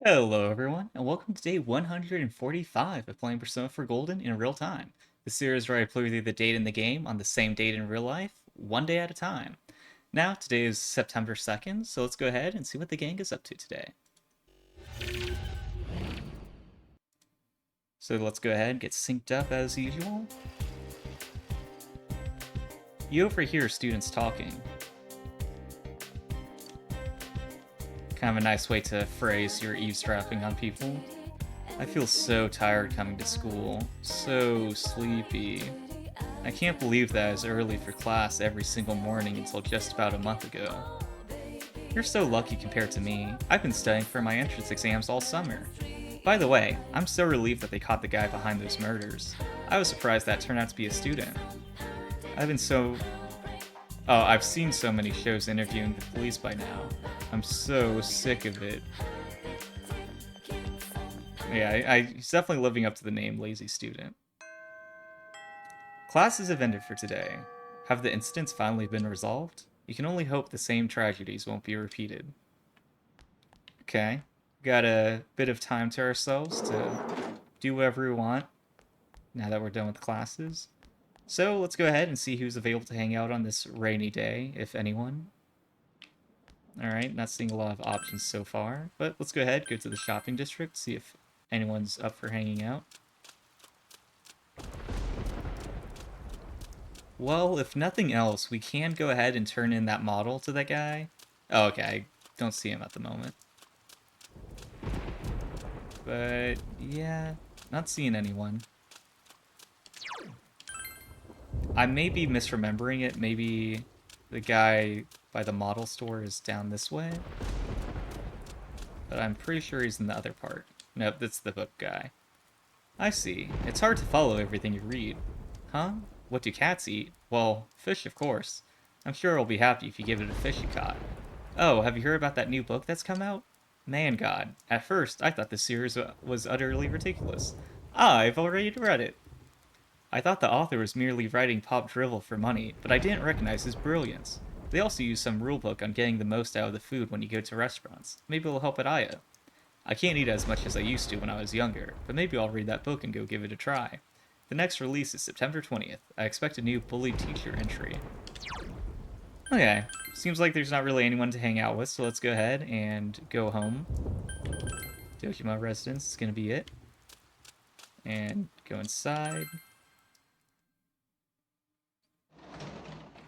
Hello, everyone, and welcome to day 145 of playing Persona 4 Golden in real time. The series where I play with you the date in the game on the same date in real life, one day at a time. Now, today is September 2nd, so let's go ahead and see what the gang is up to today. So let's go ahead and get synced up as usual. You overhear students talking. Kind of a nice way to phrase your eavesdropping on people. I feel so tired coming to school. So sleepy. I can't believe that I was early for class every single morning until just about a month ago. You're so lucky compared to me. I've been studying for my entrance exams all summer. By the way, I'm so relieved that they caught the guy behind those murders. I was surprised that turned out to be a student. I've seen so many shows interviewing the police by now. I'm so sick of it. Yeah, he's definitely living up to the name Lazy Student. Classes have ended for today. Have the incidents finally been resolved? You can only hope the same tragedies won't be repeated. Okay, got a bit of time to ourselves to do whatever we want now that we're done with classes. So let's go ahead and see who's available to hang out on this rainy day, if anyone. Alright, not seeing a lot of options so far, but let's go ahead, go to the shopping district, see if anyone's up for hanging out. Well, if nothing else, we can go ahead and turn in that model to that guy. Oh, okay, I don't see him at the moment. But, yeah, not seeing anyone. I may be misremembering it. Maybe the guy by the model store is down this way. But I'm pretty sure he's in the other part. Nope, that's the book guy. I see. It's hard to follow everything you read. Huh? What do cats eat? Well, fish, of course. I'm sure it'll be happy if you give it a fish you caught. Oh, have you heard about that new book that's come out? Man, God. At first, I thought the series was utterly ridiculous. I've already read it. I thought the author was merely writing pop drivel for money, but I didn't recognize his brilliance. They also use some rulebook on getting the most out of the food when you go to restaurants. Maybe it'll help at Aya. I can't eat as much as I used to when I was younger, but maybe I'll read that book and go give it a try. The next release is September 20th. I expect a new bullied teacher entry. Okay, seems like there's not really anyone to hang out with, so let's go ahead and go home. Dojima residence is going to be it. And go inside.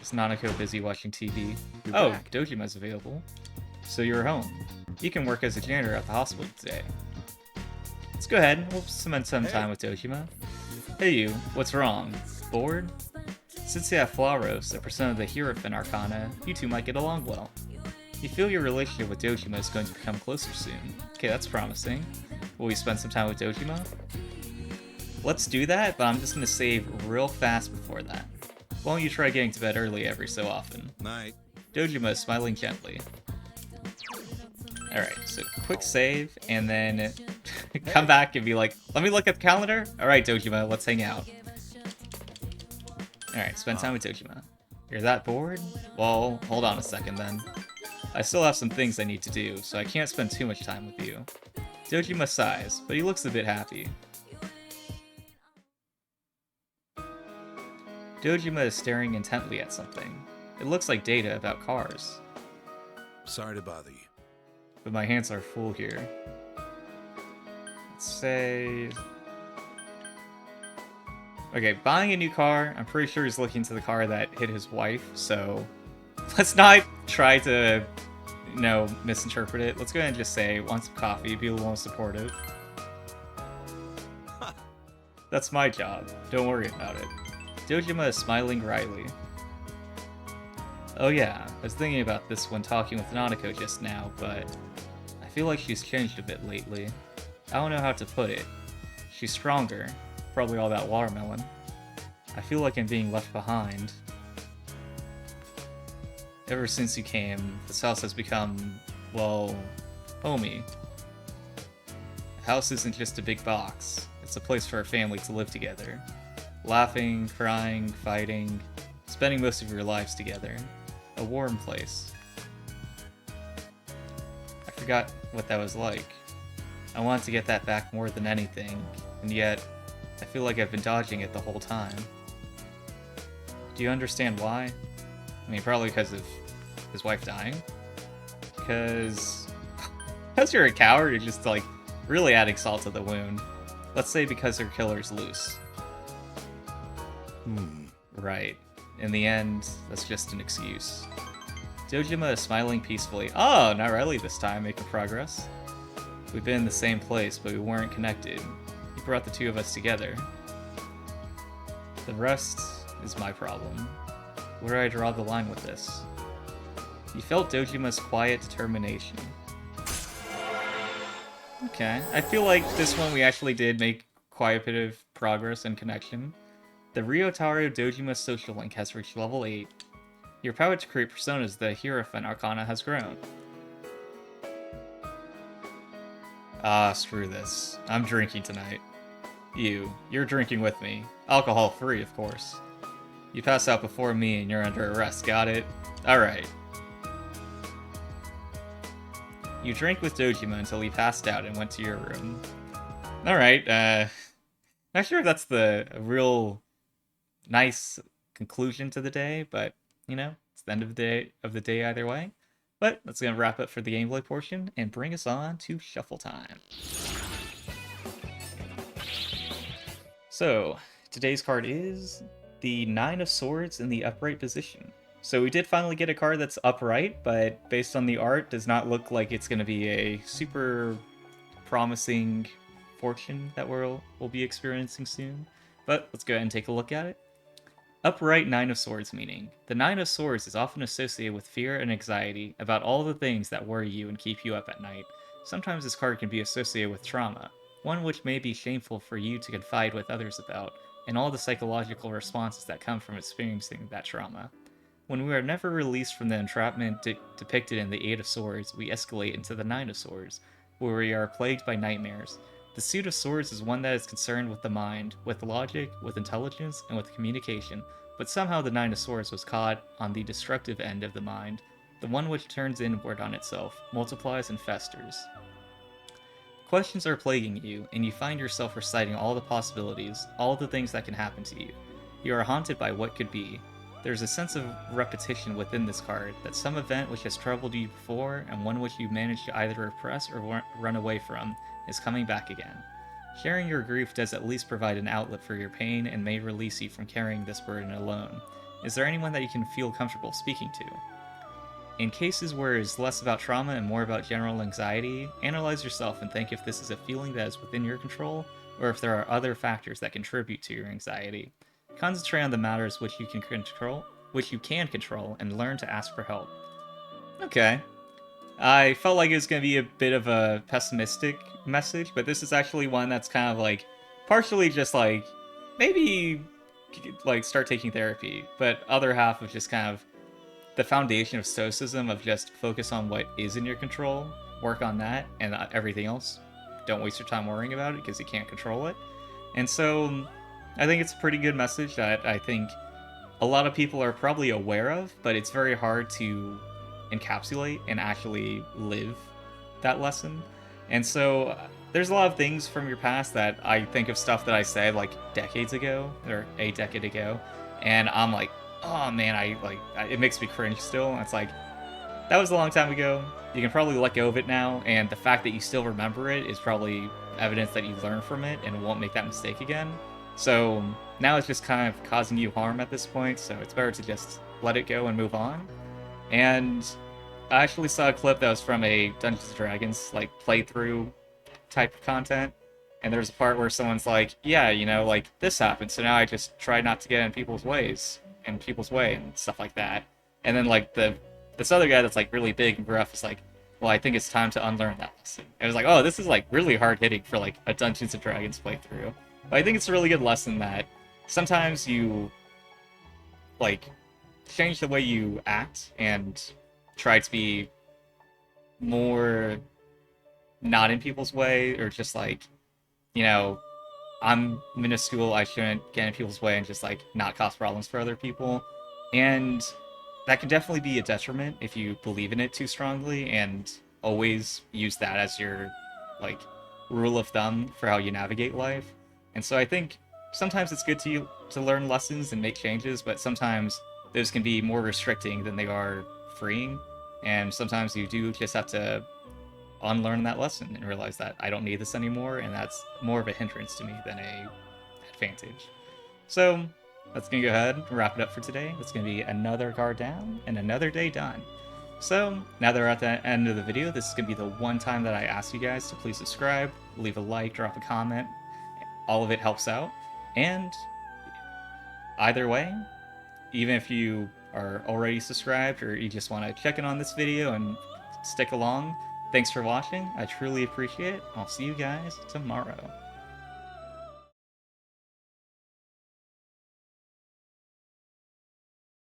Is Nanako busy watching TV? Oh, Dojima's available. So you're home. You can work as a janitor at the hospital today. Let's go ahead. We'll spend some time with Dojima. Hey you, what's wrong? Bored? Since you have Flaros, a persona of the Hierophant Arcana, you two might get along well. You feel your relationship with Dojima is going to become closer soon. Okay, that's promising. Will we spend some time with Dojima? Let's do that, but I'm just going to save real fast before that. Why don't you try getting to bed early every so often? Night. Dojima is smiling gently. Alright, so quick save, and then come back and be like, let me look at the calendar? Alright, Dojima, let's hang out. Alright, spend time with Dojima. You're that bored? Well, hold on a second then. I still have some things I need to do, so I can't spend too much time with you. Dojima sighs, but he looks a bit happy. Dojima is staring intently at something. It looks like data about cars. Sorry to bother you. But my hands are full here. Let's say... Okay, buying a new car. I'm pretty sure he's looking to the car that hit his wife, so... Let's not try to, misinterpret it. Let's go ahead and just say, want some coffee, be a little more supportive. That's my job. Don't worry about it. Dojima is smiling wryly. Oh yeah, I was thinking about this when talking with Nanako just now, but I feel like she's changed a bit lately. I don't know how to put it. She's stronger, probably all that watermelon. I feel like I'm being left behind. Ever since you came, this house has become, well, homey. The house isn't just a big box. It's a place for a family to live together. Laughing, crying, fighting, spending most of your lives together. A warm place. I forgot what that was like. I want to get that back more than anything, and yet I feel like I've been dodging it the whole time. Do you understand why? I mean, probably because of his wife dying. Because you're a coward, you're just like really adding salt to the wound. Let's say because her killer's loose. Right. In the end, that's just an excuse. Dojima is smiling peacefully. Oh, not Riley this time, making progress. We've been in the same place, but we weren't connected. He brought the two of us together. The rest is my problem. Where do I draw the line with this? You felt Dojima's quiet determination. Okay, I feel like this one we actually did make quite a bit of progress and connection. The Ryotaro Dojima social link has reached level 8. Your power to create personas, the Hierophant Arcana, has grown. Ah, screw this. I'm drinking tonight. You're drinking with me. Alcohol free, of course. You passed out before me and you're under arrest, got it? Alright. You drank with Dojima until he passed out and went to your room. Alright, not sure if that's the real nice conclusion to the day, but, you know, it's the end of the day either way. But that's going to wrap up for the gameplay portion and bring us on to shuffle time. So, today's card is the 9 of Swords in the upright position. So we did finally get a card that's upright, but based on the art, does not look like it's going to be a super promising fortune that we'll be experiencing soon. But let's go ahead and take a look at it. Upright 9 of Swords meaning. The 9 of Swords is often associated with fear and anxiety about all the things that worry you and keep you up at night. Sometimes this card can be associated with trauma, one which may be shameful for you to confide with others about, and all the psychological responses that come from experiencing that trauma. When we are never released from the entrapment depicted in the 8 of Swords, we escalate into the 9 of Swords, where we are plagued by nightmares. The Suit of Swords is one that is concerned with the mind, with logic, with intelligence, and with communication, but somehow the 9 of Swords was caught on the destructive end of the mind, the one which turns inward on itself, multiplies and festers. Questions are plaguing you, and you find yourself reciting all the possibilities, all the things that can happen to you. You are haunted by what could be. There's a sense of repetition within this card, that some event which has troubled you before, and one which you managed to either repress or run away from, is coming back again. Sharing your grief does at least provide an outlet for your pain and may release you from carrying this burden alone. Is there anyone that you can feel comfortable speaking to? In cases where it is less about trauma and more about general anxiety, analyze yourself and think if this is a feeling that is within your control, or if there are other factors that contribute to your anxiety. Concentrate on the matters which you can control, and learn to ask for help. Okay. I felt like it was going to be a bit of a pessimistic message, but this is actually one that's kind of like partially just like maybe like start taking therapy, but other half of just kind of the foundation of stoicism of just focus on what is in your control, work on that, and everything else, don't waste your time worrying about it because you can't control it. And so I think it's a pretty good message that I think a lot of people are probably aware of, but it's very hard to encapsulate and actually live that lesson. And so there's a lot of things from your past that I think of stuff that I said like decades ago or a decade ago, and I'm like, oh man, it makes me cringe still. It's like, that was a long time ago. You can probably let go of it now, and the fact that you still remember it is probably evidence that you learn from it and won't make that mistake again. So now it's just kind of causing you harm at this point, so it's better to just let it go and move on. And I actually saw a clip that was from a Dungeons & Dragons like playthrough type of content, and there's a part where someone's like, yeah, you know, like this happened, so now I just try not to get in people's way and stuff like that. And then like this other guy that's like really big and gruff is like, well, I think it's time to unlearn that lesson. And it was like, oh, this is like really hard hitting for like a Dungeons & Dragons playthrough. But I think it's a really good lesson that sometimes you like change the way you act and try to be more not in people's way, or just like, you know, I'm minuscule, I shouldn't get in people's way and just like not cause problems for other people. And that can definitely be a detriment if you believe in it too strongly and always use that as your like rule of thumb for how you navigate life. And so I think sometimes it's good to learn lessons and make changes, but sometimes those can be more restricting than they are freeing. And sometimes you do just have to unlearn that lesson and realize that I don't need this anymore, and that's more of a hindrance to me than a advantage. So that's gonna go ahead and wrap it up for today. That's gonna be another card down and another day done. So now that we're at the end of the video, this is gonna be the one time that I ask you guys to please subscribe, leave a like, drop a comment. All of it helps out. And either way, even if you are already subscribed or you just want to check in on this video and stick along, thanks for watching. I truly appreciate it. I'll see you guys tomorrow.